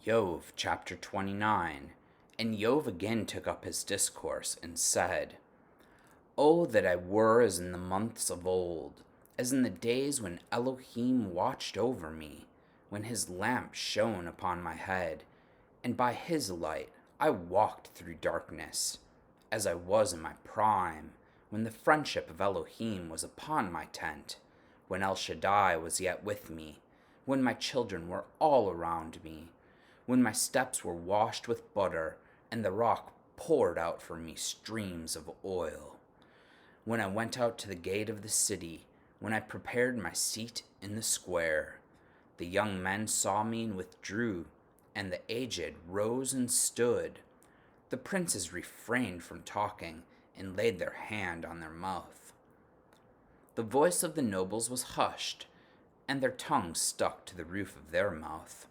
Iyob Chapter 29. And Iyob again took up his discourse and said, Oh, that I were as in the months of old, as in the days when Elohim watched over me, when his lamp shone upon my head, and by his light I walked through darkness, as I was in my prime, when the friendship of Elohim was upon my tent, when El Shaddai was yet with me, when my children were all around me, when my steps were washed with butter, and the rock poured out for me streams of oil. When I went out to the gate of the city, when I prepared my seat in the square, the young men saw me and withdrew, and the aged rose and stood. The princes refrained from talking, and laid their hand on their mouth. The voice of the nobles was hushed, and their tongues stuck to the roof of their mouth.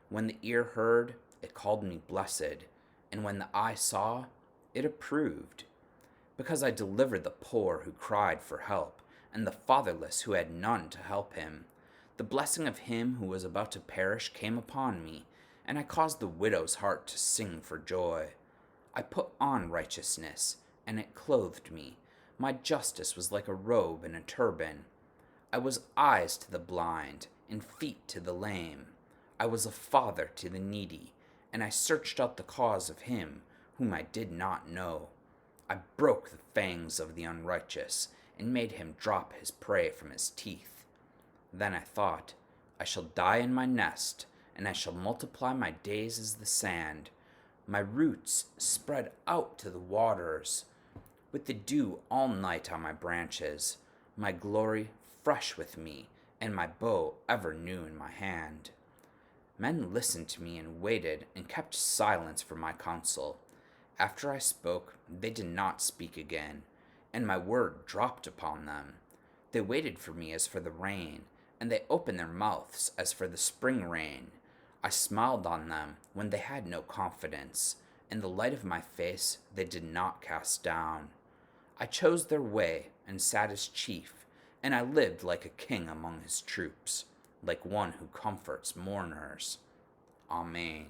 When the ear heard, it called me blessed, and when the eye saw, it approved. Because I delivered the poor who cried for help, and the fatherless who had none to help him. The blessing of him who was about to perish came upon me, and I caused the widow's heart to sing for joy. I put on righteousness, and it clothed me. My justice was like a robe and a turban. I was eyes to the blind, and feet to the lame. I was a father to the needy, and I searched out the cause of him whom I did not know. I broke the fangs of the unrighteous, and made him drop his prey from his teeth. Then I thought, I shall die in my nest, and I shall multiply my days as the sand. My roots spread out to the waters, with the dew all night on my branches, my glory fresh with me, and my bow ever new in my hand. Men listened to me and waited, and kept silence for my counsel. After I spoke, they did not speak again, and my word dropped upon them. They waited for me as for the rain, and they opened their mouths as for the spring rain. I smiled on them when they had no confidence, and the light of my face they did not cast down. I chose their way and sat as chief, and I lived like a king among his troops, like one who comforts mourners. Amen.